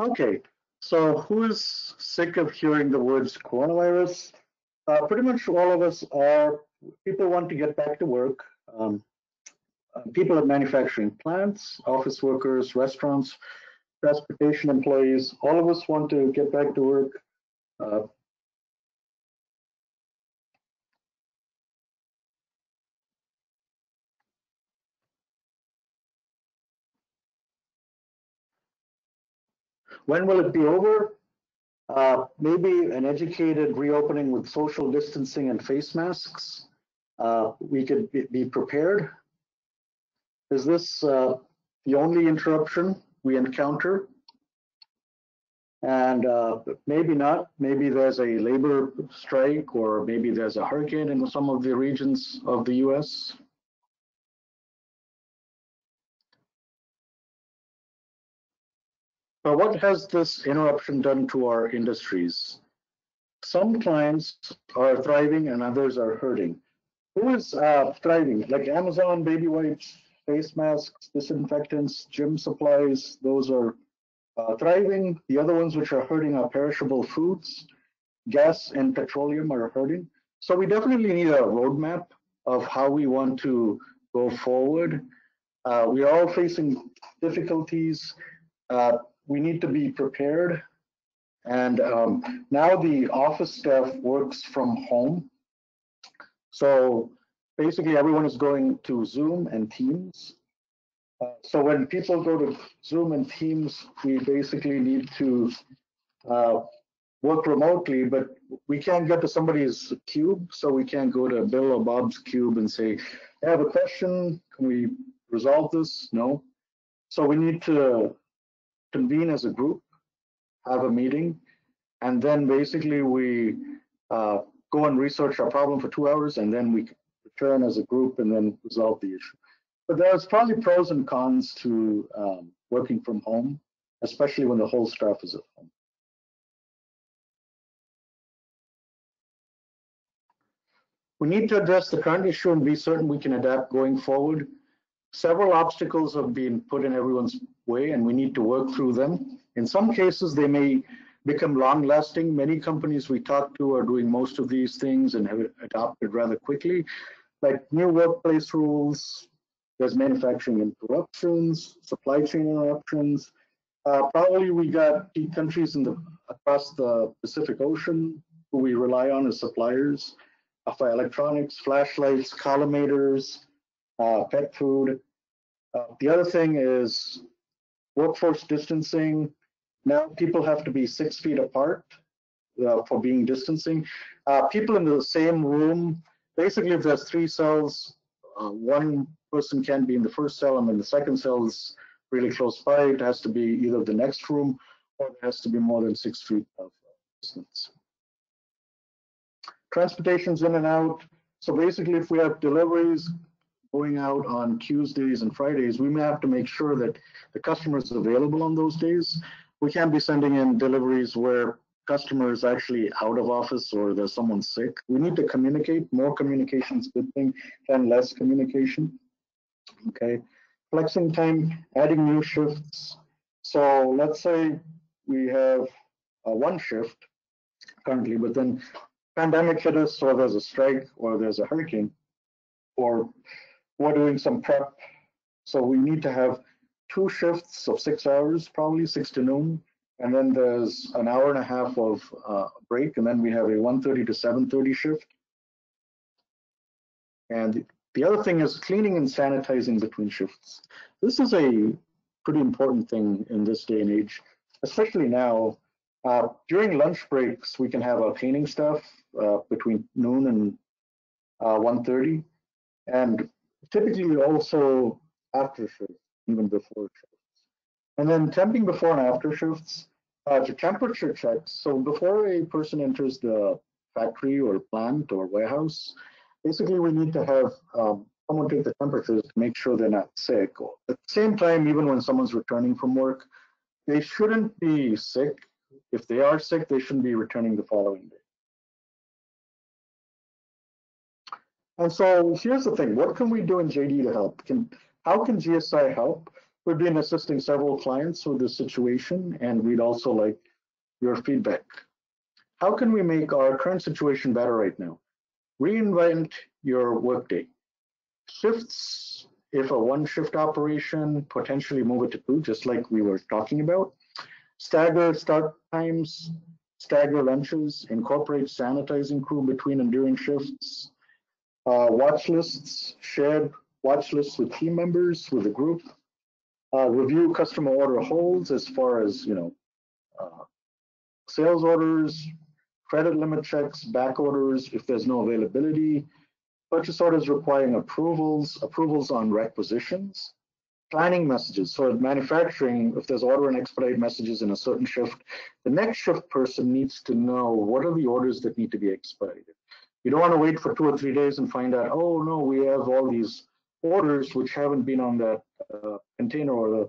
Okay, so who is sick of hearing the words coronavirus? Pretty much all of us are. People want to get back to work. People at manufacturing plants, office workers, restaurants, transportation employees, all of us want to get back to work. When will it be over? Maybe an educated reopening with social distancing and face masks. We could be prepared. Is this the only interruption we encounter? And maybe not. Maybe there's a labor strike, or maybe there's a hurricane in some of the regions of the US. But what has this interruption done to our industries? Some clients are thriving and others are hurting. Who is thriving? Like Amazon, baby wipes, face masks, disinfectants, gym supplies, those are thriving. The other ones which are hurting are perishable foods. Gas and petroleum are hurting. So we definitely need a roadmap of how we want to go forward. We are all facing difficulties. We need to be prepared. And now the office staff works from home. So basically everyone is going to Zoom and Teams. So when people go to Zoom and Teams, we basically need to work remotely, but we can't get to somebody's cube, so we can't go to Bill or Bob's cube and say, I have a question, can we resolve this? No. So we need to convene as a group, have a meeting, and then basically we go and research our problem for 2 hours, and then we return as a group and then resolve the issue. But there's probably pros and cons to working from home, especially when the whole staff is at home. We need to address the current issue and be certain we can adapt going forward. Several obstacles have been put in everyone's way, and we need to work through them. In some cases, they may become long-lasting. Many companies we talk to are doing most of these things and have adopted rather quickly, like new workplace rules. There's manufacturing interruptions, supply chain interruptions. Probably we got key countries across the Pacific Ocean who we rely on as suppliers for electronics, flashlights, collimators, pet food. The other thing is workforce distancing. Now people have to be 6 feet apart for being distancing. People in the same room, basically if there's 3 cells, one person can't be in the first cell, and then the second cell is really close by. It has to be either the next room, or it has to be more than 6 feet of distance. Transportation's in and out. So basically, if we have deliveries going out on Tuesdays and Fridays, we may have to make sure that the customer is available on those days. We can't be sending in deliveries where customer is actually out of office or there's someone sick. We need to communicate. More communication is a good thing than less communication. Okay, flexing time, adding new shifts. So let's say we have one shift currently, but then pandemic hit us, or there's a strike, or there's a hurricane, or we're doing some prep. So we need to have 2 shifts of 6 hours, probably 6 to noon. And then there's an hour and a half of break. And then we have a 1:30 to 7:30 shift. And the other thing is cleaning and sanitizing between shifts. This is a pretty important thing in this day and age, especially now. During lunch breaks, we can have our cleaning staff between noon and 1:30. And typically also after shifts, even before shifts. And then temping before and after shifts, the temperature checks. So before a person enters the factory or plant or warehouse, basically we need to have someone take the temperatures to make sure they're not sick. At the same time, even when someone's returning from work, they shouldn't be sick. If they are sick, they shouldn't be returning the following day. And so here's the thing, what can we do in JD to help? How can GSI help? We've been assisting several clients with this situation, and we'd also like your feedback. How can we make our current situation better right now? Reinvent your workday. Shifts, if a one shift operation, potentially move it to two, just like we were talking about. Stagger start times, stagger lunches, incorporate sanitizing crew between and during shifts. Watch lists, shared watch lists with team members, with the group. Review customer order holds as far as, sales orders, credit limit checks, back orders if there's no availability, purchase orders requiring approvals on requisitions, planning messages. So at manufacturing, if there's order and expedite messages in a certain shift, the next shift person needs to know what are the orders that need to be expedited. You don't want to wait for 2 or 3 days and find out, oh no, we have all these orders which haven't been on that container, or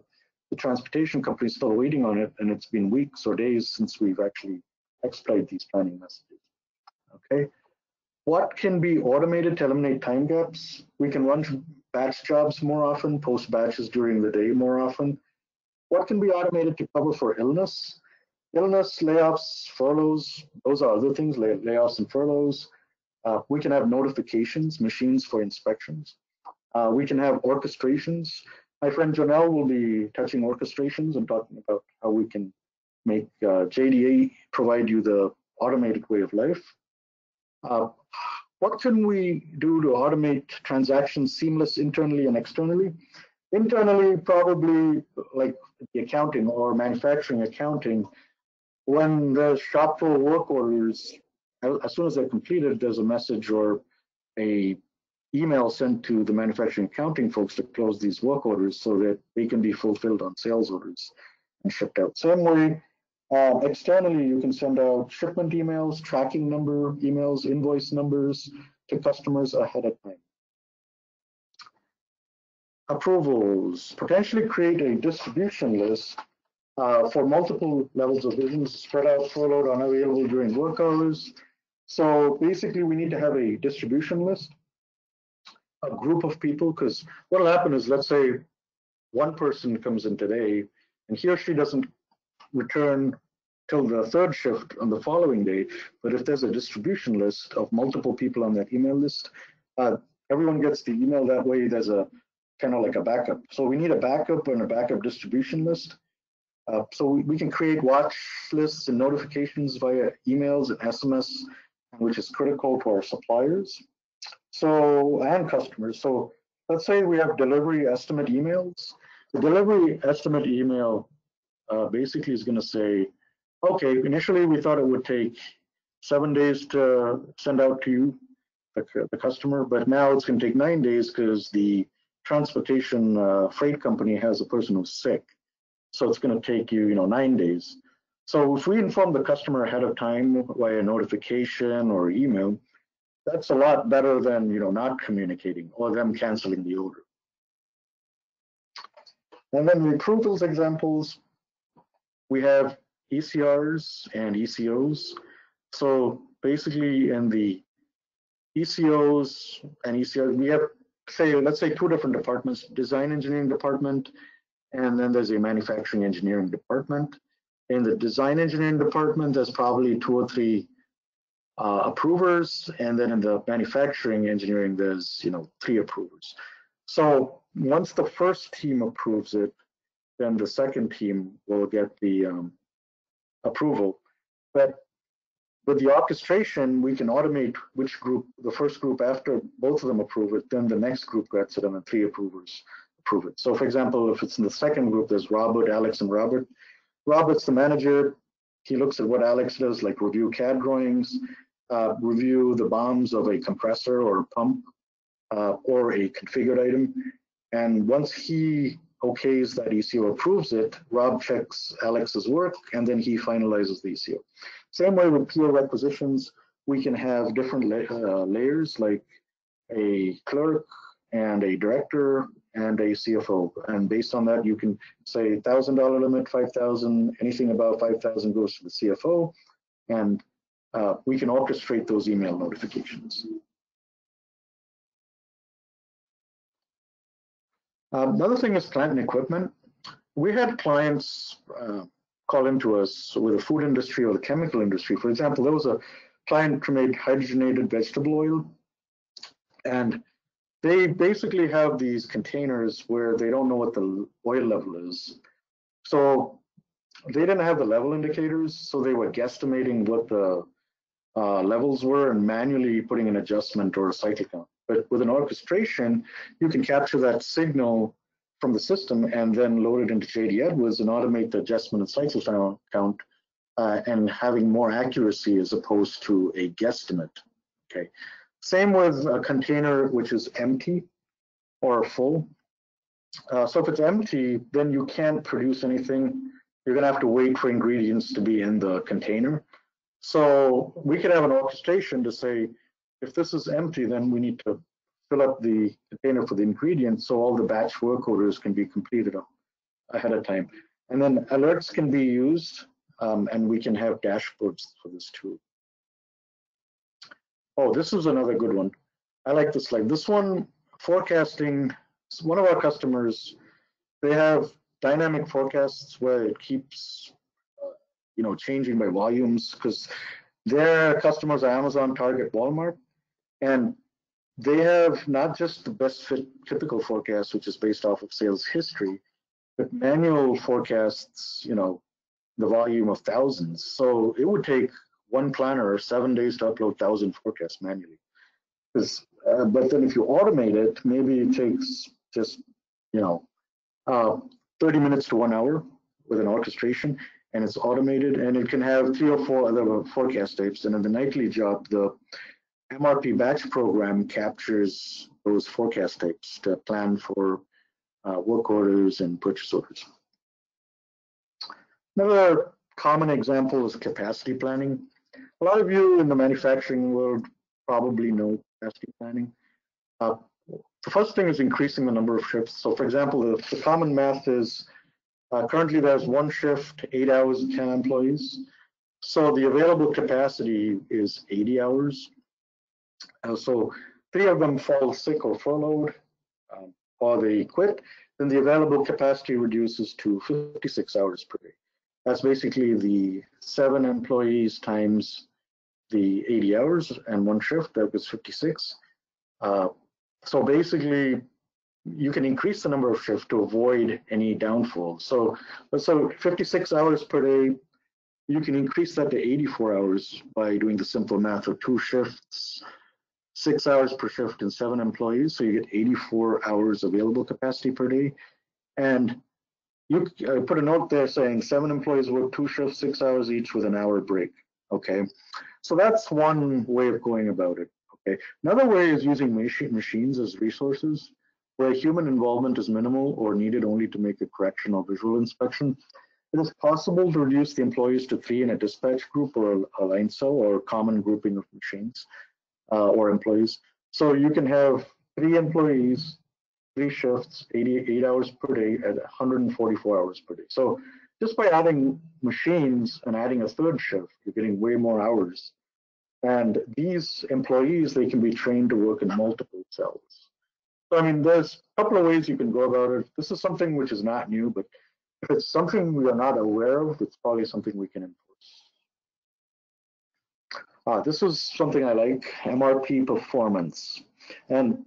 the transportation company is still waiting on it, and it's been weeks or days since we've actually expedited these planning messages. Okay. What can be automated to eliminate time gaps? We can run batch jobs more often, post batches during the day more often. What can be automated to cover for illness? Illness, layoffs, furloughs, those are other things, layoffs and furloughs. We can have notifications, machines for inspections. We can have orchestrations. My friend Janelle will be touching orchestrations and talking about how we can make JDA provide you the automated way of life. What can we do to automate transactions seamless internally and externally? Internally, probably like the accounting or manufacturing accounting, when there's shop floor work orders, as soon as they're completed, there's a message or a email sent to the manufacturing accounting folks to close these work orders so that they can be fulfilled on sales orders and shipped out. Same way, externally, you can send out shipment emails, tracking number emails, invoice numbers to customers ahead of time. Approvals, potentially create a distribution list for multiple levels of business, spread out, furloughed, unavailable during work hours. So basically, we need to have a distribution list, a group of people, because what will happen is, let's say one person comes in today and he or she doesn't return till the third shift on the following day. But if there's a distribution list of multiple people on that email list, everyone gets the email that way. There's a kind of like a backup. So we need a backup and a backup distribution list. So we can create watch lists and notifications via emails and SMS, which is critical to our suppliers. So, and customers. So let's say we have delivery estimate emails. The delivery estimate email basically is going to say, okay, initially we thought it would take 7 days to send out to you, the customer, but now it's going to take 9 days because the transportation freight company has a person who's sick. So it's going to take you, 9 days. So if we inform the customer ahead of time via notification or email, that's a lot better than, not communicating or them canceling the order. And then the approvals examples, we have ECRs and ECOs. So basically in the ECOs and ECRs, we have, let's say 2 different departments, design engineering department, and then there's a manufacturing engineering department. In the design engineering department, there's probably 2 or 3 approvers, and then in the manufacturing engineering, there's 3 approvers. So once the first team approves it, then the second team will get the approval. But with the orchestration, we can automate which group, the first group after both of them approve it, then the next group gets it, and then 3 approvers approve it. So for example, if it's in the second group, there's Robert, Alex, and Robert. Robert's the manager. He looks at what Alex does, like review CAD drawings, review the BOMs of a compressor or a pump or a configured item. And once he okays that ECO, approves it, Rob checks Alex's work, and then he finalizes the ECO. Same way with PO requisitions, we can have different layers, like a clerk and a director and a CFO. And based on that, you can say $1,000 limit, 5,000, anything above 5,000 goes to the CFO. And we can orchestrate those email notifications. Another thing is plant and equipment. we had clients call into us with the food industry or the chemical industry. For example, there was a client who made hydrogenated vegetable oil, and they basically have these containers where they don't know what the oil level is. So they didn't have the level indicators, so they were guesstimating what the levels were and manually putting an adjustment or a cycle count. But with an orchestration, you can capture that signal from the system and then load it into JD Edwards and automate the adjustment and cycle count and having more accuracy as opposed to a guesstimate. Okay. Same with a container which is empty or full. So if it's empty, then you can't produce anything. You're going to have to wait for ingredients to be in the container. So we could have an orchestration to say, if this is empty, then we need to fill up the container for the ingredients so all the batch work orders can be completed ahead of time. And then alerts can be used, and we can have dashboards for this too. Oh, this is another good one. I like this slide. This one, forecasting, one of our customers, they have dynamic forecasts where it keeps changing by volumes, because their customers are Amazon, Target, Walmart, and they have not just the best fit typical forecast, which is based off of sales history, but manual forecasts, the volume of thousands. So it would take one planner 7 days to upload 1,000 forecasts manually. But then if you automate it, maybe it takes just 30 minutes to 1 hour with an orchestration, and it's automated, and it can have 3 or 4 other forecast types. And in the nightly job, the MRP batch program captures those forecast types to plan for work orders and purchase orders. Another common example is capacity planning. A lot of you in the manufacturing world probably know capacity planning. The first thing is increasing the number of shifts. So for example, the common math is currently there's one shift, 8 hours, 10 employees. So the available capacity is 80 hours. So 3 of them fall sick or furloughed, or they quit, then the available capacity reduces to 56 hours per day. That's basically the 7 employees times the 80 hours and one shift, that was 56. So basically, you can increase the number of shifts to avoid any downfall. So 56 hours per day, you can increase that to 84 hours by doing the simple math of 2 shifts, 6 hours per shift and 7 employees. So you get 84 hours available capacity per day. And you put a note there saying 7 employees work 2 shifts, 6 hours each with an hour break. Okay, so that's one way of going about it. Okay, another way is using machines as resources, where human involvement is minimal or needed only to make a correction or visual inspection. It is possible to reduce the employees to 3 in a dispatch group or a line cell or a common grouping of machines or employees. So you can have 3 employees, 3 shifts, 88 hours per day at 144 hours per day. So just by adding machines and adding a 3rd shift, you're getting way more hours. And these employees, they can be trained to work in multiple cells. So, I mean, there's a couple of ways you can go about it. This is something which is not new, but if it's something we are not aware of, it's probably something we can enforce. This is something I like, MRP performance. And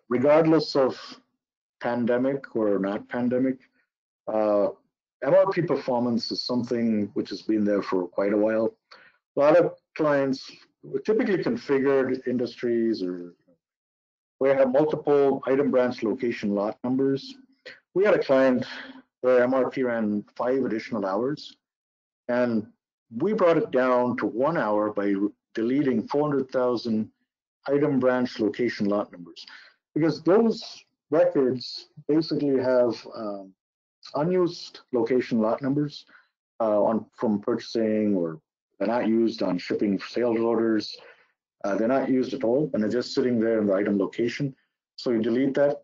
regardless of pandemic or not pandemic, MRP performance is something which has been there for quite a while. A lot of clients, typically configured industries or where you have multiple item branch location lot numbers. We had a client where MRP ran 5 additional hours, and we brought it down to 1 hour by deleting 400,000 item branch location lot numbers, because those records basically have unused location lot numbers from purchasing, or they're not used on shipping sales orders. They're not used at all, and they're just sitting there in the item location. So you delete that.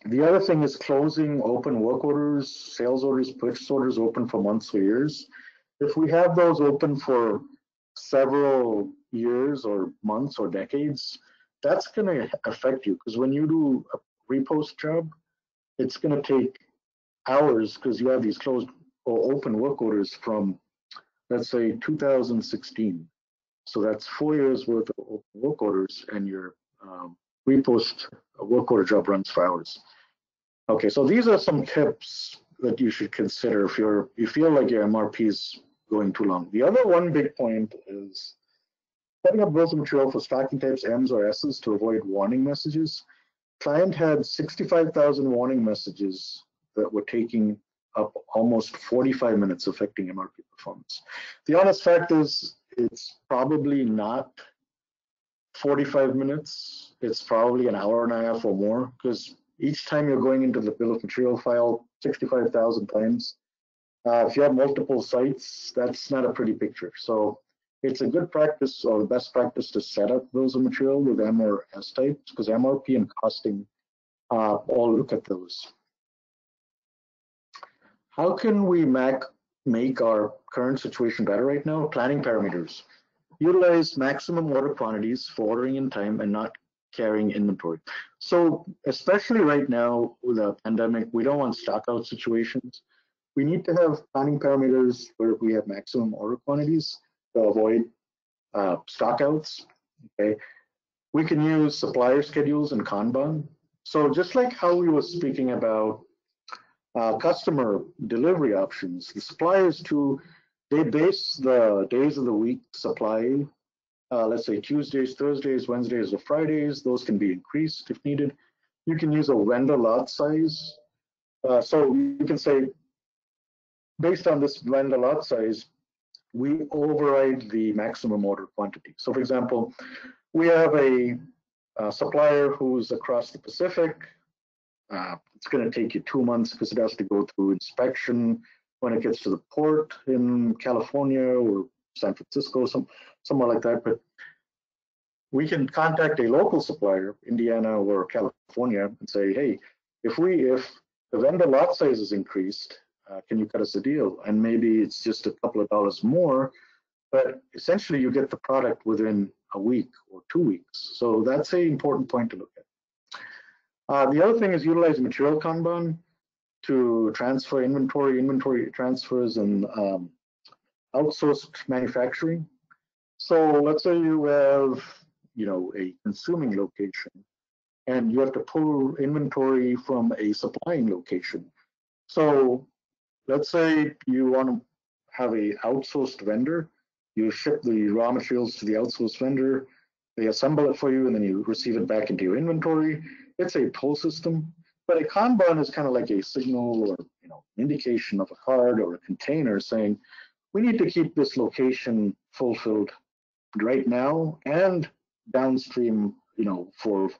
The other thing is closing open work orders, sales orders, purchase orders open for months or years. If we have those open for several years or months or decades, that's going to affect you, because when you do a repost job, it's going to take hours because you have these closed or open work orders from, let's say, 2016. So that's 4 years worth of open work orders, and your repost work order job runs for hours. Okay, so these are some tips that you should consider if you feel like your MRP is going too long. The other one big point is setting up bills of material for stocking types M's or S's to avoid warning messages. Client had 65,000 warning messages that were taking up almost 45 minutes, affecting MRP performance. The honest fact is it's probably not 45 minutes. It's probably an hour and a half or more, because each time you're going into the bill of material file 65,000 times, if you have multiple sites, that's not a pretty picture. So it's a good practice, or the best practice, to set up bills of material with M or S types, because MRP and costing all look at those. How can we make our current situation better right now? Planning parameters. Utilize maximum order quantities for ordering in time and not carrying inventory. So especially right now with the pandemic, we don't want stockout situations. We need to have planning parameters where we have maximum order quantities to avoid stockouts. Okay, we can use supplier schedules and Kanban. So just like how we were speaking about customer delivery options, the suppliers too, they base the days of the week supply. Let's say Tuesdays, Thursdays, Wednesdays, or Fridays. Those can be increased if needed. You can use a vendor lot size. So you can say, based on this vendor lot size, we override the maximum order quantity. So for example, we have a supplier who's across the Pacific. It's going to take you 2 months because it has to go through inspection when it gets to the port in California or San Francisco, somewhere like that. But we can contact a local supplier, Indiana or California, and say, hey, if the vendor lot size is increased, can you cut us a deal? And maybe it's just a couple of dollars more, but essentially you get the product within a week or 2 weeks. So that's an important point to look at. The other thing is utilize material Kanban to transfer inventory transfers, and outsourced manufacturing. So let's say you have, a consuming location, and you have to pull inventory from a supplying location. So let's say you want to have a outsourced vendor. You ship the raw materials to the outsourced vendor. They assemble it for you, and then you receive it back into your inventory. It's a pull system, but a Kanban is kind of like a signal, or indication of a card or a container saying, we need to keep this location fulfilled right now and downstream, for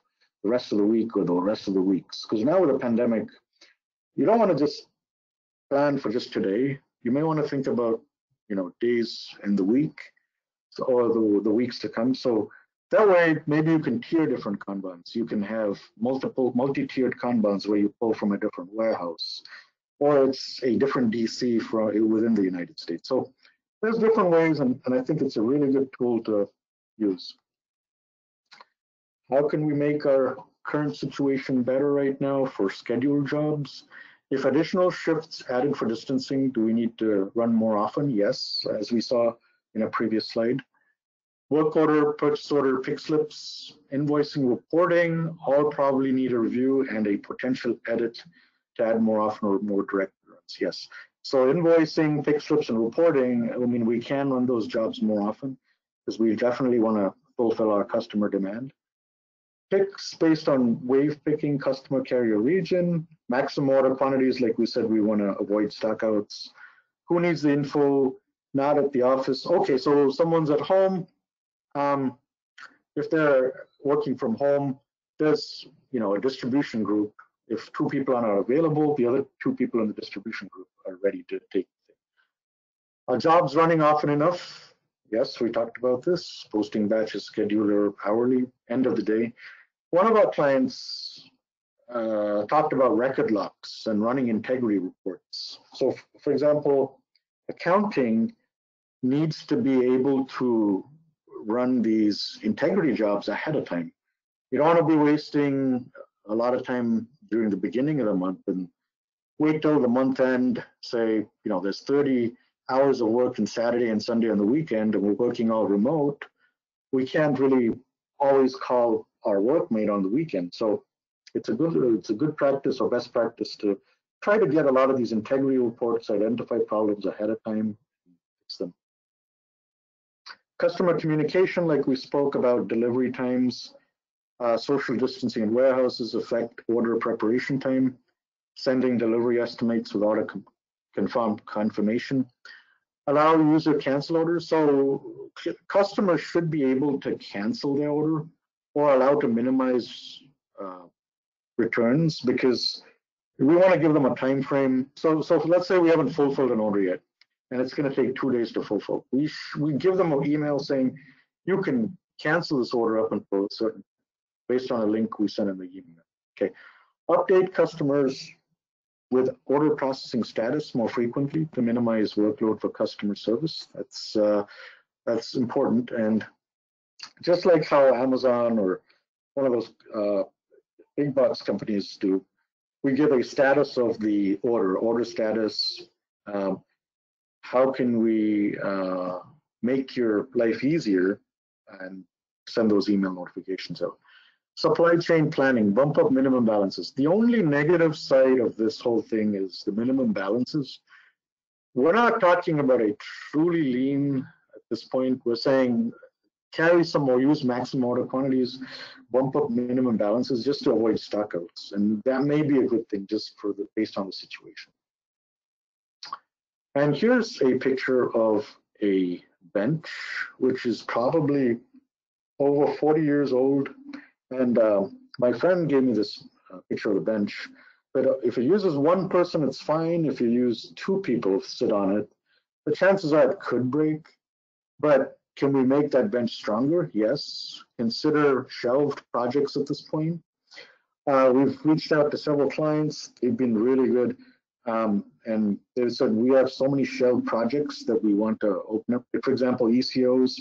the rest of the week or the rest of the weeks. Because now with the pandemic, you don't want to just plan for just today. You may want to think about, days in the week or the weeks to come. So that way, maybe you can tier different Kanbans. You can have multi-tiered Kanbans where you pull from a different warehouse, or it's a different DC within the United States. So there's different ways, and I think it's a really good tool to use. How can we make our current situation better right now for scheduled jobs? If additional shifts added for distancing, do we need to run more often? Yes, as we saw in a previous slide. Work order, purchase order, pick slips, invoicing, reporting, all probably need a review and a potential edit to add more often or more direct runs. Yes. So invoicing, pick slips, and reporting, we can run those jobs more often because we definitely want to fulfill our customer demand. Picks based on wave picking, customer carrier region, maximum order quantities, like we said, we want to avoid stockouts. Who needs the info? Not at the office. Okay, so someone's at home. If they're working from home, there's a distribution group. If 2 people are not available, the other 2 people in the distribution group are ready to take the thing. Are jobs running often enough? Yes, we talked about this. Posting batches, scheduler, hourly, end of the day. One of our clients talked about record locks and running integrity reports. So for example, accounting needs to be able to run these integrity jobs ahead of time. You don't want to be wasting a lot of time during the beginning of the month and wait till the month end, say, there's 30 hours of work on Saturday and Sunday on the weekend, and we're working all remote, we can't really always call our workmate on the weekend. So it's a good practice or best practice to try to get a lot of these integrity reports, identify problems ahead of time, fix them. Customer communication, like we spoke about, delivery times, social distancing in warehouses affect order preparation time, sending delivery estimates without a confirmation, allow user cancel orders. So customers should be able to cancel their order or allow to minimize returns, because we want to give them a time frame. So let's say we haven't fulfilled an order yet, and it's going to take 2 days to fulfill. We give them an email saying you can cancel this order up until a certain, based on a link we send in the email. Okay, update customers with order processing status more frequently to minimize workload for customer service. That's important. And just like how Amazon or one of those big box companies do, we give a status of the order status. How can we make your life easier and send those email notifications out? Supply chain planning, bump up minimum balances. The only negative side of this whole thing is the minimum balances. We're not talking about a truly lean at this point. We're saying carry some more, use maximum order quantities, bump up minimum balances just to avoid stockouts. And that may be a good thing just based on the situation. And here's a picture of a bench, which is probably over 40 years old. And my friend gave me this picture of the bench. But if it uses one person, it's fine. If you use 2 people to sit on it, the chances are it could break. But can we make that bench stronger? Yes. Consider shelved projects at this point. We've reached out to several clients. They've been really good. And they said, we have so many shelved projects that we want to open up. For example, ECRs.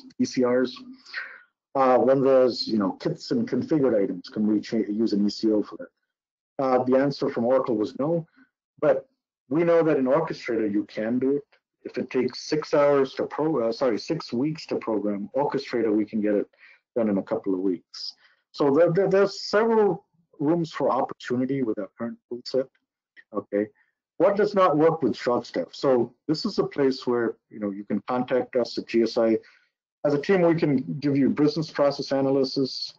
When there's kits and configured items, can we use an ECO for that? The answer from Oracle was no, but we know that in Orchestrator you can do it. If it takes 6 weeks to program Orchestrator, we can get it done in a couple of weeks. So there's several rooms for opportunity with our current tool set. Okay, what does not work with short staff? So this is a place where you can contact us at GSI. As a team, we can give you business process analysis,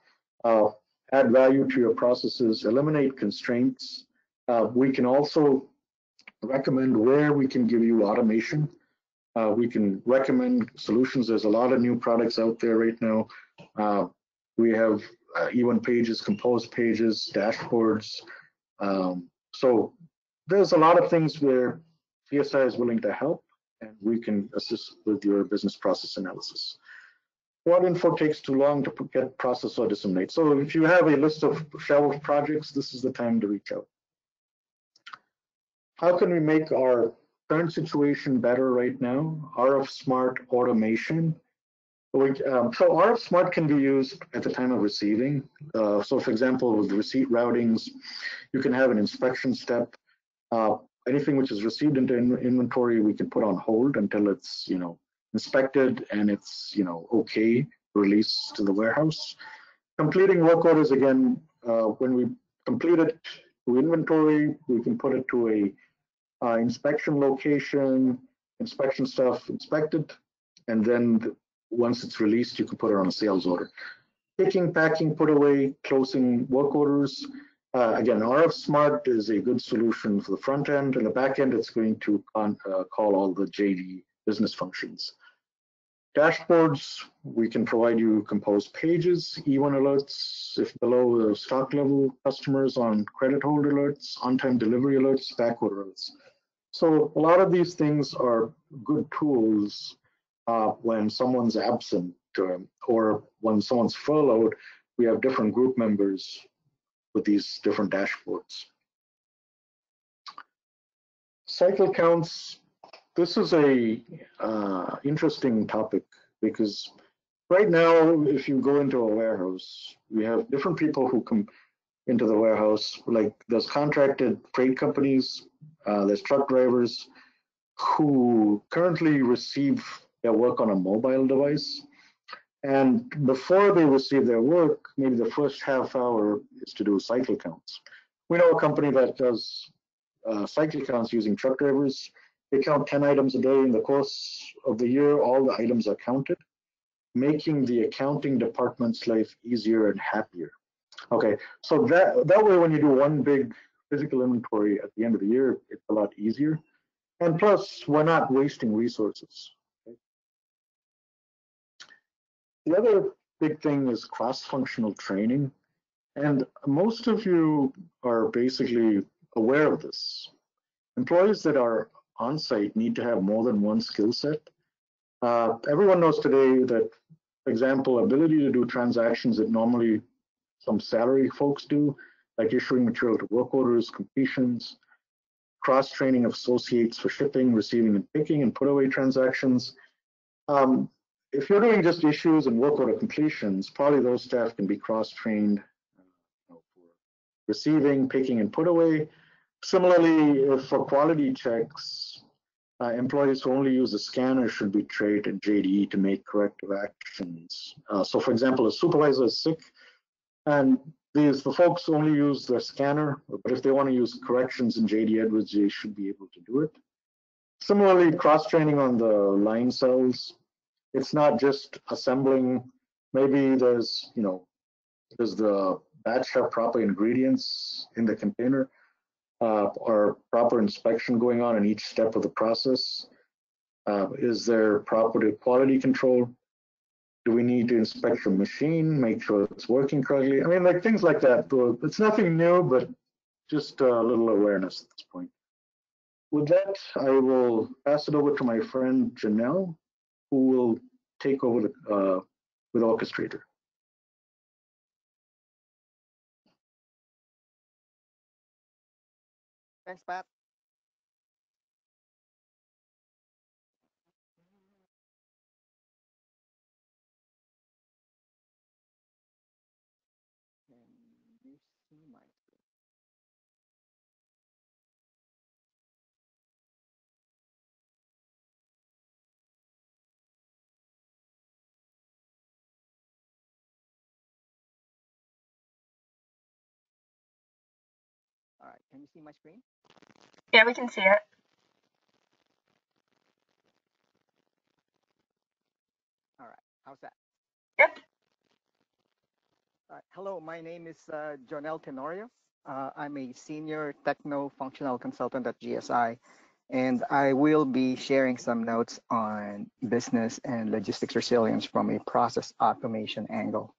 add value to your processes, eliminate constraints. We can also recommend where we can give you automation. We can recommend solutions. There's a lot of new products out there right now. We have E1 pages, composed pages, dashboards. So there's a lot of things where GSI is willing to help, and we can assist with your business process analysis. What info takes too long to get process or disseminate? So if you have a list of shelved projects, this is the time to reach out. How can we make our current situation better right now? RF Smart automation. So RF Smart can be used at the time of receiving. So for example, with receipt routings, you can have an inspection step. Anything which is received into inventory, we can put on hold until it's inspected and it's okay, release to the warehouse. Completing work orders, again, when we complete it to inventory, we can put it to a inspection location, inspection stuff inspected, and then once it's released, you can put it on a sales order. Picking, packing, put away, closing work orders. Again, RF Smart is a good solution for the front end. And the back end, it's going to call all the JD business functions. Dashboards, we can provide you composed pages, E1 alerts, if below the stock level, customers on credit hold alerts, on-time delivery alerts, backorder alerts. So a lot of these things are good tools when someone's absent or when someone's furloughed. We have different group members with these different dashboards. Cycle counts. This is a interesting topic because right now, if you go into a warehouse, we have different people who into the warehouse. Like there's contracted freight companies, there's truck drivers who currently receive their work on a mobile device. And before they receive their work, maybe the first half hour is to do cycle counts. We know a company that does cycle counts using truck drivers. They count 10 items a day. In the course of the year, all the items are counted, making the accounting department's life easier and happier. Okay, so that way, when you do one big physical inventory at the end of the year, it's a lot easier. And plus, we're not wasting resources. Okay? The other big thing is cross-functional training. And most of you are basically aware of this. Employees that are on site need to have more than one skill set. Everyone knows today that, for example, ability to do transactions that normally some salary folks do, like issuing material to work orders, completions, cross-training of associates for shipping, receiving and picking, and put-away transactions. If you're doing just issues and work order completions, probably those staff can be cross-trained for receiving, picking, and put-away. Similarly, if for quality checks, employees who only use the scanner should be trained in JDE to make corrective actions. So for example, a supervisor is sick, and the folks only use the scanner, but if they want to use corrections in JD Edwards, they should be able to do it. Similarly, cross-training on the line cells. It's not just assembling. Maybe does the batch have proper ingredients in the container, or proper inspection going on in each step of the process? Is there proper quality control? Do we need to inspect your machine, make sure it's working correctly? I mean, like things like that. It's nothing new, but just a little awareness at this point. With that, I will pass it over to my friend Janelle, who will take over with Orchestrator. Thanks, Pat. Can you see my screen? All right, can you see my screen? Yeah, we can see it. All right, how's that? Yep. Hello, my name is Jonel Tenorio. I'm a senior techno-functional consultant at GSI, and I will be sharing some notes on business and logistics resilience from a process automation angle.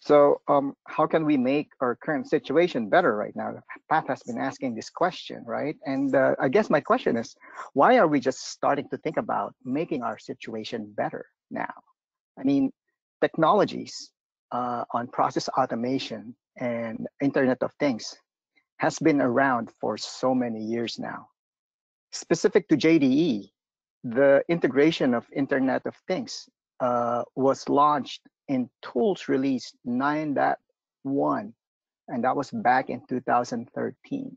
So how can we make our current situation better right now? Pat has been asking this question, right? And I guess my question is, why are we just starting to think about making our situation better now? I mean, technologies on process automation and Internet of Things has been around for so many years now. Specific to JDE, the integration of Internet of Things was launched in tools release 9.1, and that was back in 2013.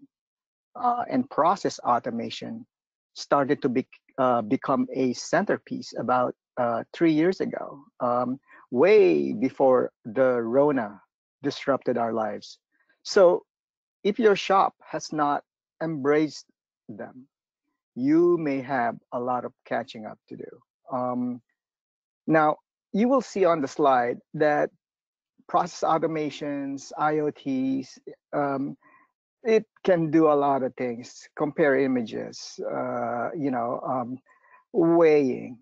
And process automation started to become a centerpiece about 3 years ago, way before the Rona disrupted our lives. So if your shop has not embraced them, you may have a lot of catching up to do. Now, you will see on the slide that process automations, IoTs, it can do a lot of things, compare images, weighing,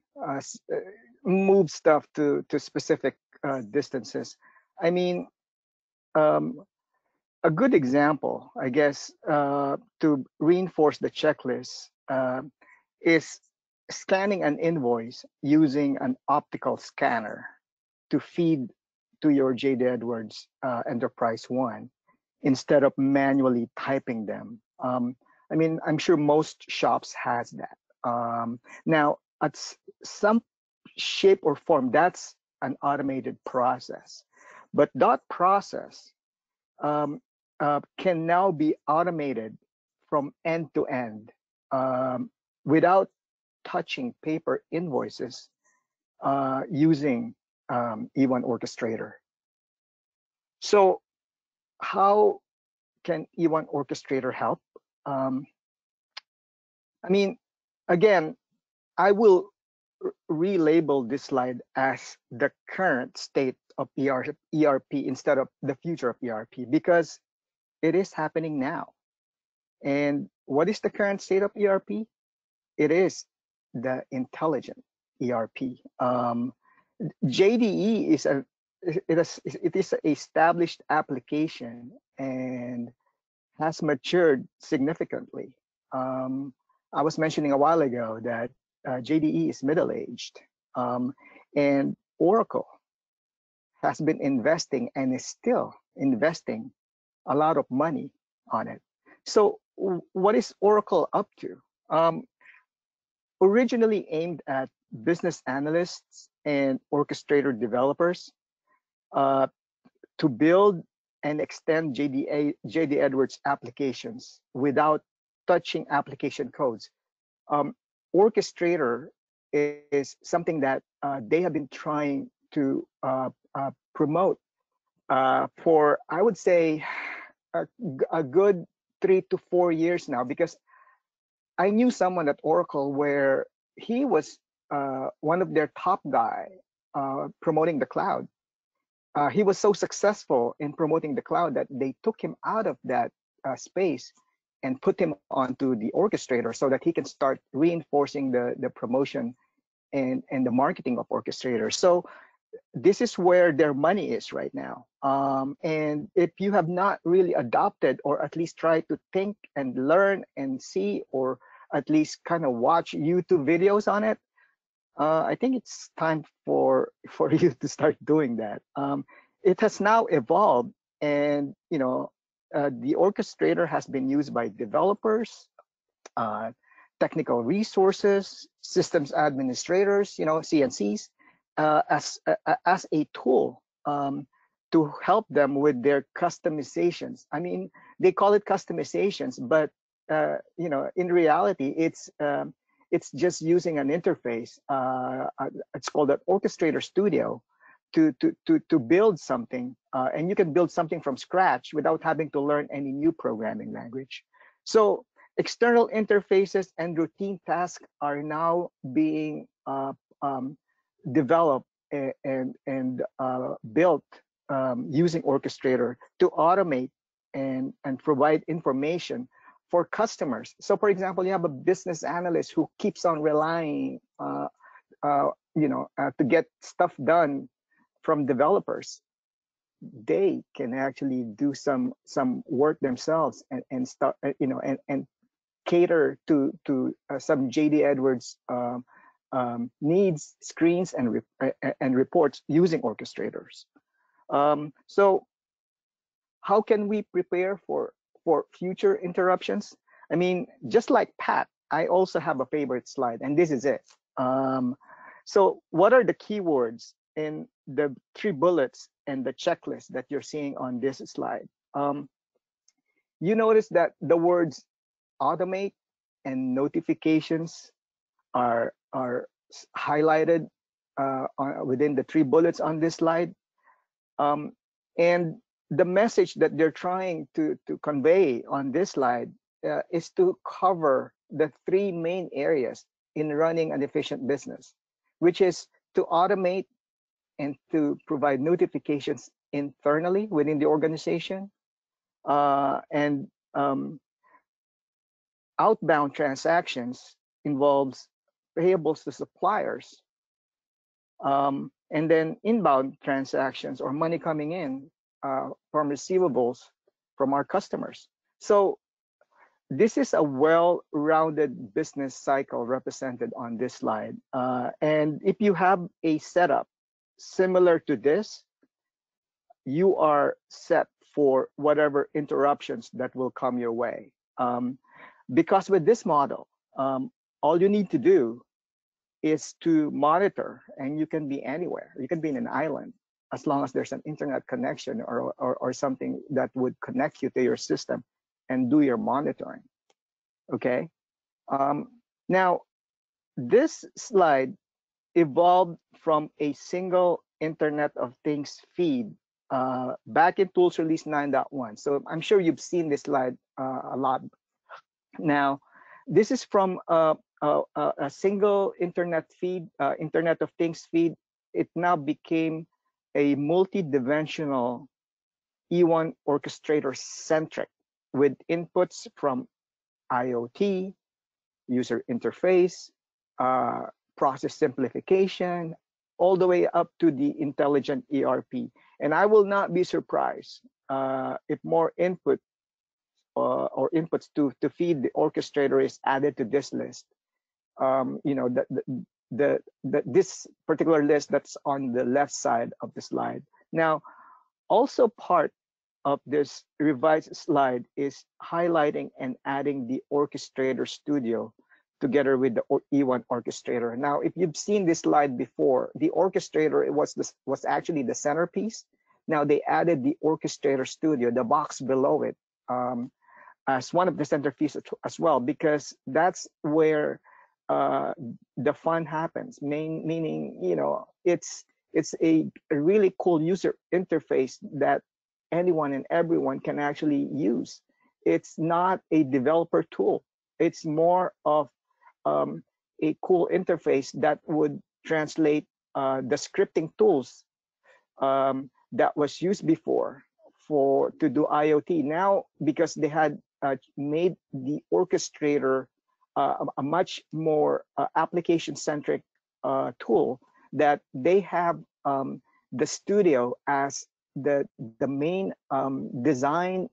move stuff to specific distances. I mean, a good example, I guess, to reinforce the checklist is scanning an invoice using an optical scanner to feed to your J.D. Edwards Enterprise One instead of manually typing them. I mean, I'm sure most shops has that. Now, at some shape or form, that's an automated process. But that process can now be automated from end to end without touching paper invoices using E1 Orchestrator. So how can E1 Orchestrator help? I mean, again, I will relabel this slide as the current state of ERP instead of the future of ERP, because it is happening now. And what is the current state of ERP? It is the intelligent ERP. JDE is it is an established application and has matured significantly. I was mentioning a while ago that JDE is middle-aged, and Oracle has been investing and is still investing a lot of money on it. So what is Oracle up to? Originally aimed at business analysts and orchestrator developers to build and extend JD Edwards applications without touching application codes. Orchestrator is something that they have been trying to promote for, I would say, a good 3 to 4 years now, because I knew someone at Oracle where he was one of their top guy promoting the cloud. He was so successful in promoting the cloud that they took him out of that space and put him onto the Orchestrator so that he can start reinforcing the promotion and the marketing of Orchestrator. So this is where their money is right now. And if you have not really adopted, or at least tried to think and learn and see, or at least kind of watch YouTube videos on it, I think it's time for you to start doing that. It has now evolved, and the Orchestrator has been used by developers, technical resources, systems administrators, CNCs, as a tool to help them with their customizations. I mean, they call it customizations, but in reality, it's just using an interface. It's called an Orchestrator Studio to build something, and you can build something from scratch without having to learn any new programming language. So external interfaces and routine tasks are now being developed and built using Orchestrator to automate and provide information for customers. So for example, you have a business analyst who keeps on relying to get stuff done from developers. They can actually do some work themselves and start and cater to some JD Edwards needs, screens, and reports using orchestrators. So how can we prepare for future interruptions? I mean, just like Pat, I also have a favorite slide, and this is it. So what are the keywords in the 3 bullets and the checklist that you're seeing on this slide? You notice that the words automate and notifications are highlighted within the 3 bullets on this slide. And the message that they're trying to convey on this slide is to cover the 3 main areas in running an efficient business, which is to automate and to provide notifications internally within the organization, and outbound transactions involves payables to suppliers, and then inbound transactions or money coming in from receivables from our customers. So this is a well-rounded business cycle represented on this slide. And if you have a setup similar to this, you are set for whatever interruptions that will come your way. Because with this model, all you need to do is to monitor, and you can be anywhere. You can be in an island as long as there's an internet connection or something that would connect you to your system and do your monitoring. Okay. Now, this slide evolved from a single Internet of Things feed back in Tools Release 9.1. So I'm sure you've seen this slide a lot. Now, this is from a single internet feed, Internet of Things feed. It now became a multi-dimensional E1 orchestrator centric with inputs from IoT, user interface, process simplification, all the way up to the intelligent ERP. And I will not be surprised if more input or inputs to feed the orchestrator is added to this list. You know, this particular list that's on the left side of the slide. Now, also part of this revised slide is highlighting and adding the Orchestrator Studio together with the E1 orchestrator. Now, if you've seen this slide before, the orchestrator was actually the centerpiece. Now they added the Orchestrator Studio, the box below it, as one of the centerpieces as well, because that's where the fun happens. Meaning, you know, it's a really cool user interface that anyone and everyone can actually use. It's not a developer tool. It's more of a cool interface that would translate the scripting tools that was used before to do IoT. Now, because they had made the orchestrator a much more application-centric tool, that they have the studio as the main design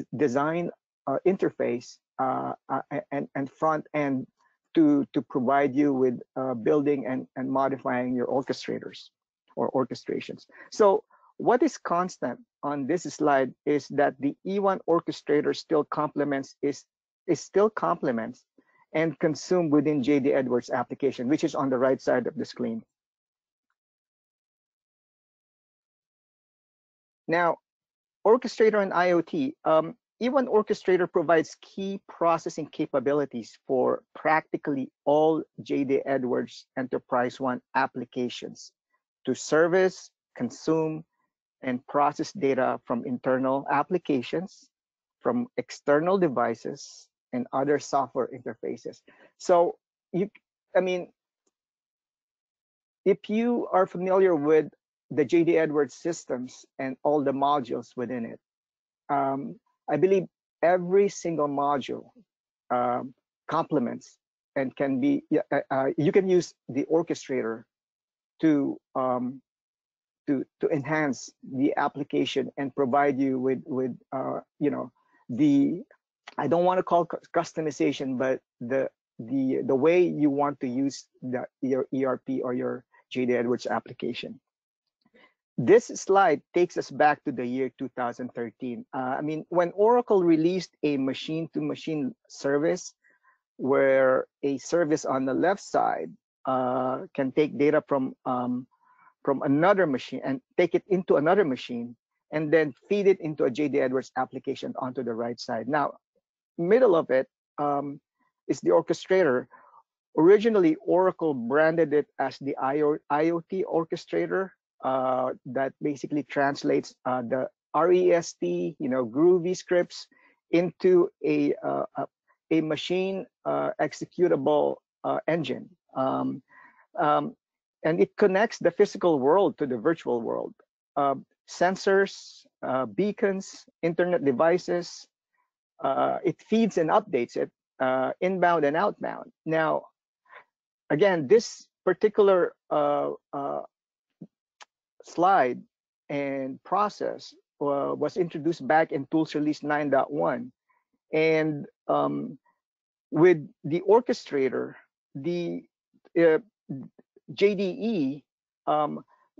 design interface and front end to provide you with building and modifying your orchestrators or orchestrations. So what is constant on this slide is that the E1 orchestrator still complements and consumed within JD Edwards application, which is on the right side of the screen. Now, Orchestrator and IoT. E1 Orchestrator provides key processing capabilities for practically all JD Edwards Enterprise One applications to service, consume, and process data from internal applications, from external devices, and other software interfaces. So, I mean, if you are familiar with the JD Edwards systems and all the modules within it, I believe every single module complements and can be, you can use the orchestrator to enhance the application and provide you with you know, I don't want to call customization, but the way you want to use your ERP or your JD Edwards application. This slide takes us back to the year 2013. I mean, when Oracle released a machine-to-machine service, where a service on the left side can take data from another machine and take it into another machine, and then feed it into a JD Edwards application onto the right side. Now, middle of it is the orchestrator. Originally, Oracle branded it as the IoT orchestrator. That basically translates the REST, you know, Groovy scripts into a machine executable engine, and it connects the physical world to the virtual world. Sensors, beacons, internet devices. It feeds and updates it inbound and outbound. Now, again, this particular slide and process was introduced back in Tools Release 9.1, and with the orchestrator, the JDE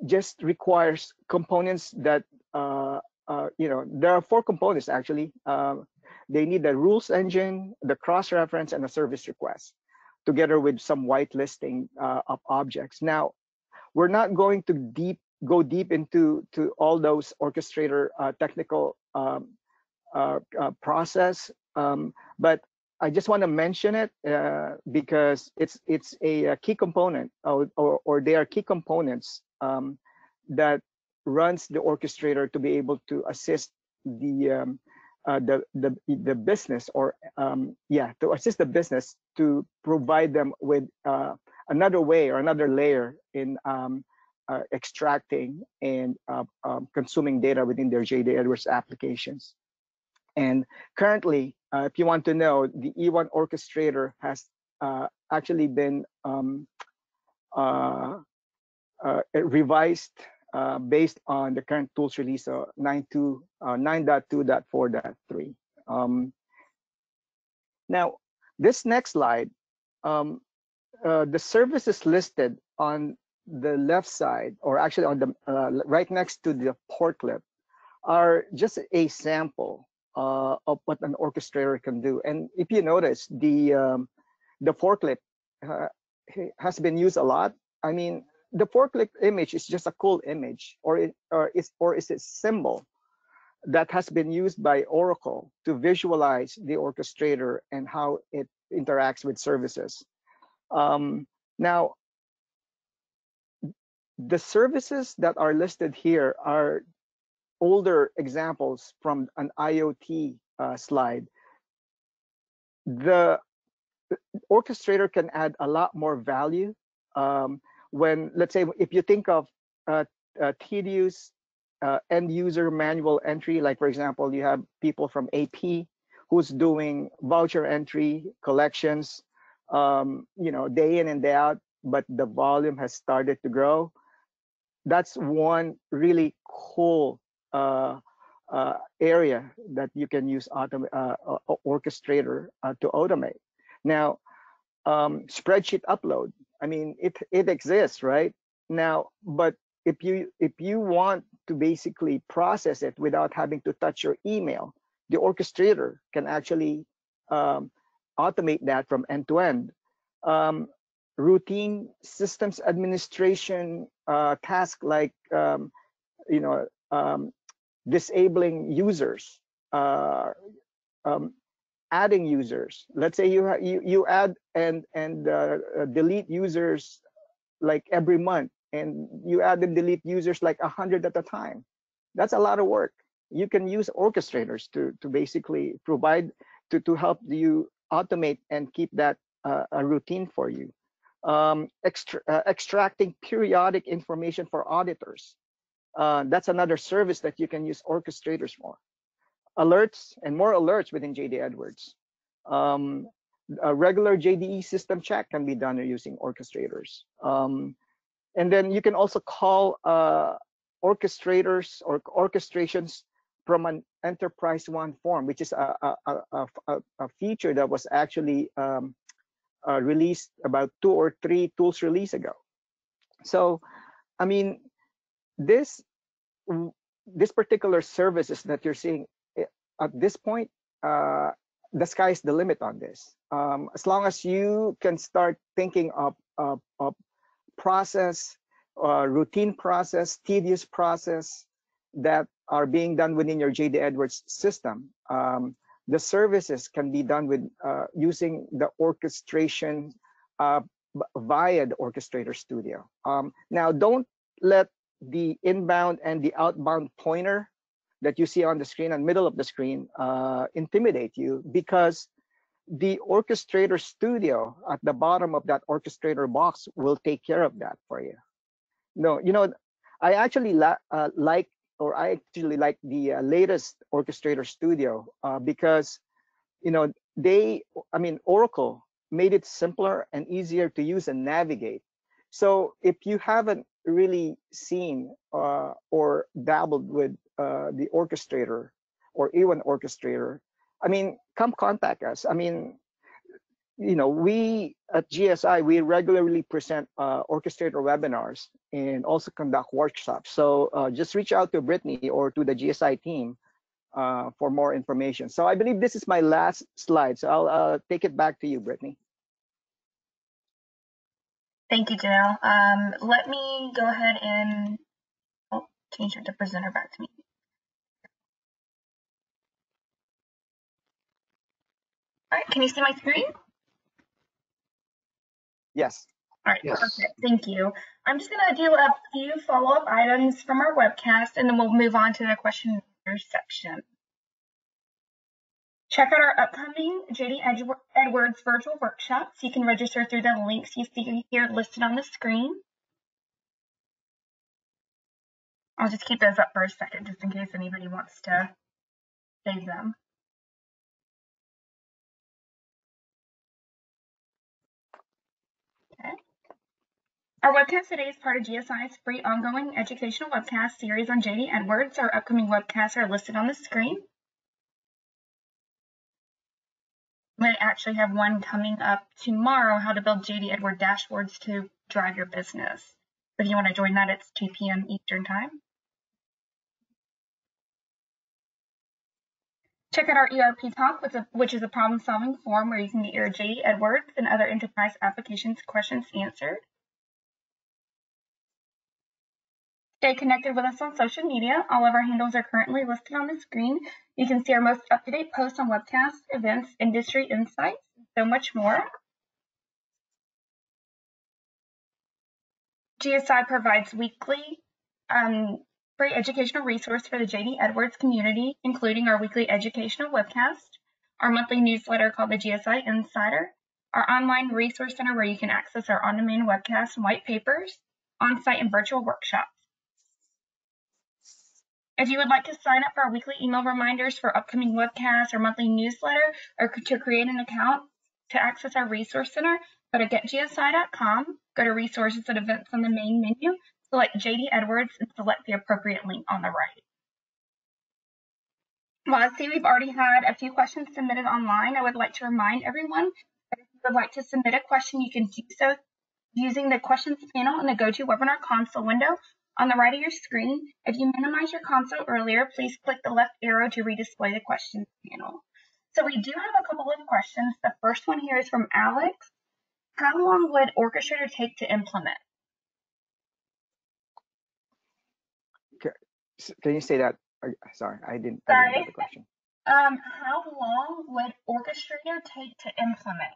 just requires components that you know, there are 4 components actually. They need the rules engine, the cross-reference, and a service request, together with some whitelisting of objects. Now, We're not going to go deep into all those Orchestrator technical process, but I just want to mention it because it's a key component, or they are key components that runs the Orchestrator to be able to assist the business, or to assist the business to provide them with another way or another layer in extracting and consuming data within their JD Edwards applications. And currently, if you want to know, the E1 Orchestrator has actually been revised based on the current tools release 9.2.4.3. Now, this next slide, the services listed on the left side, or actually on the right next to the forklift, are just a sample of what an orchestrator can do. And if you notice, the forklift has been used a lot. I mean, the forklift image is just a cool image, or is a symbol that has been used by Oracle to visualize the orchestrator and how it interacts with services. Now, the services that are listed here are older examples from an IoT slide. The orchestrator can add a lot more value when, let's say, if you think of tedious end user manual entry, like for example, you have people from AP who's doing voucher entry, collections, day in and day out, but the volume has started to grow. That's one really cool area that you can use Orchestrator to automate. Now, spreadsheet upload, I mean, it exists right now, but if you want to basically process it without having to touch your email, the Orchestrator can actually automate that from end to end. Routine systems administration tasks like disabling users, adding users. Let's say you add and delete users like every month, and you add and delete users like 100 at a time. That's a lot of work. You can use orchestrators to basically provide to help you automate and keep that a routine for you. Extracting periodic information for auditors. That's another service that you can use orchestrators for. Alerts and more alerts within JD Edwards. A regular JDE system check can be done using orchestrators. And then you can also call orchestrators or orchestrations from an enterprise one form, which is a feature that was actually released about 2 or 3 tools release ago. So, I mean, this particular services that you're seeing at this point, the sky's the limit on this. As long as you can start thinking of process, routine process, tedious process that are being done within your JD Edwards system, the services can be done with using the orchestration via the Orchestrator Studio. Now, don't let the inbound and the outbound pointer that you see on the screen and middle of the screen intimidate you, because the Orchestrator Studio at the bottom of that Orchestrator box will take care of that for you. No, I actually like the latest Orchestrator Studio because, Oracle made it simpler and easier to use and navigate. So if you haven't really seen or dabbled with the Orchestrator or E1 Orchestrator, come contact us. We at GSI, we regularly present Orchestrator webinars and also conduct workshops. So just reach out to Brittany or to the GSI team for more information. So I believe this is my last slide. So I'll take it back to you, Brittany. Thank you, Janelle. Let me go ahead and change it to presenter back to me. All right, can you see my screen? Yes. All right, Yes. perfect. Thank you. I'm just going to do a few follow-up items from our webcast, and then we'll move on to the question and answer section. Check out our upcoming JD Edwards virtual workshops. You can register through the links you see here listed on the screen. I'll just keep those up for a second, just in case anybody wants to save them. Okay. Our webcast today is part of GSI's free ongoing educational webcast series on JD Edwards. Our upcoming webcasts are listed on the screen. We actually have one coming up tomorrow, how to build JD Edwards dashboards to drive your business. If you want to join that, it's 2 p.m. Eastern time. Check out our ERP Talk, which is a problem-solving forum where you can get your JD Edwards and other enterprise applications questions answered. Stay connected with us on social media. All of our handles are currently listed on the screen. You can see our most up-to-date posts on webcasts, events, industry insights, and so much more. GSI provides weekly free educational resource for the JD Edwards community, including our weekly educational webcast, our monthly newsletter called the GSI Insider, our online resource center where you can access our on-demand webcasts and white papers, on-site and virtual workshops. If you would like to sign up for our weekly email reminders for upcoming webcasts or monthly newsletter, or to create an account to access our resource center, go to getgsi.com, go to resources and events on the main menu, select JD Edwards, and select the appropriate link on the right. Well, I see we've already had a few questions submitted online. I would like to remind everyone that if you would like to submit a question, you can do so using the questions panel in the GoToWebinar console window on the right of your screen. If you minimize your console earlier, please click the left arrow to redisplay the questions panel. So we do have a couple of questions. The first one here is from Alex. How long would Orchestrator take to implement? Can you say that? Sorry, I didn't get the question. How long would Orchestrator take to implement?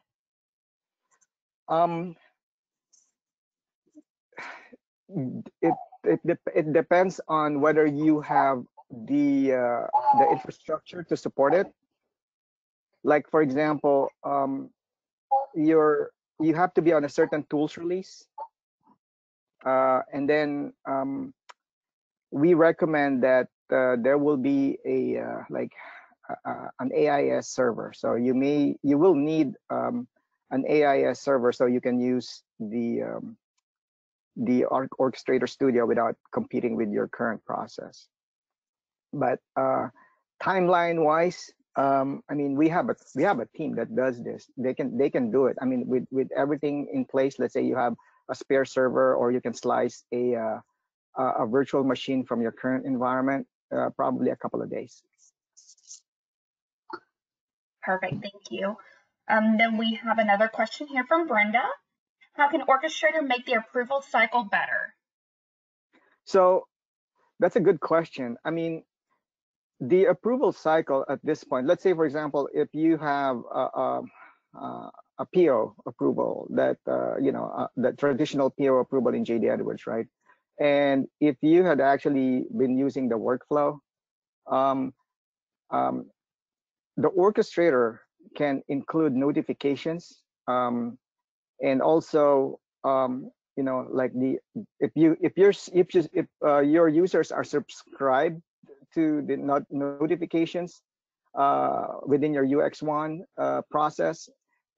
It depends on whether you have the infrastructure to support it. Like for example, you have to be on a certain tools release, and then we recommend that there will be a an AIS server. So you will need an AIS server so you can use the Orchestrator Studio without competing with your current process. But timeline wise, I mean, we have a team that does this. They can do it. I mean, with everything in place. Let's say you have a spare server, or you can slice a virtual machine from your current environment. Probably a couple of days. Perfect, thank you. Then we have another question here from Brenda. How can Orchestrator make the approval cycle better? So that's a good question. I mean, the approval cycle at this point, let's say, for example, if you have a PO approval, that the traditional PO approval in JD Edwards, right? And if you had actually been using the workflow, the Orchestrator can include notifications, and also like if your users are subscribed to the notifications within your UX1 process,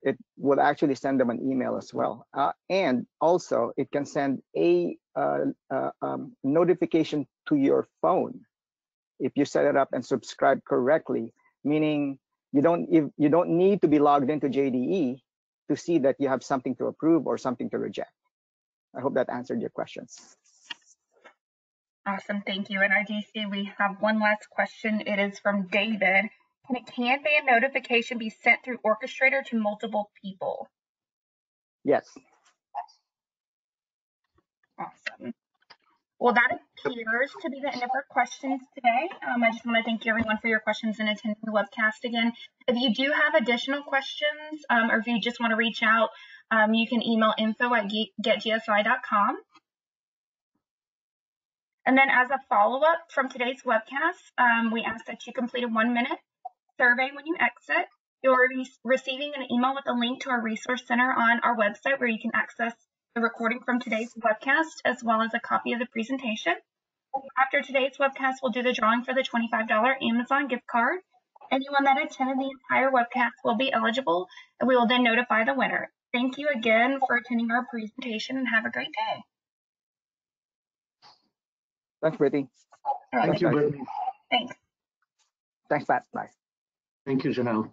it will actually send them an email as well. And also it can send a notification to your phone if you set it up and subscribe correctly, meaning you don't need to be logged into JDE to see that you have something to approve or something to reject. I hope that answered your questions. Awesome, thank you. And I do see we have one last question. It is from David. Can a Kanban notification be sent through Orchestrator to multiple people? Yes. Awesome. Well, that appears to be the end of our questions today. I just want to thank everyone for your questions and attending the webcast again. If you do have additional questions, or if you just want to reach out, you can email info@getgsi.com. And then as a follow-up from today's webcast, we ask that you complete a 1-minute survey when you exit. You're receiving an email with a link to our resource center on our website where you can access the recording from today's webcast, as well as a copy of the presentation. After today's webcast, we'll do the drawing for the $25 Amazon gift card. Anyone that attended the entire webcast will be eligible, and we will then notify the winner. Thank you again for attending our presentation, and have a great day. Thanks, Brittany. Thank you, Brittany. Thanks. Thanks, Pat. Bye. Thank you, Janelle.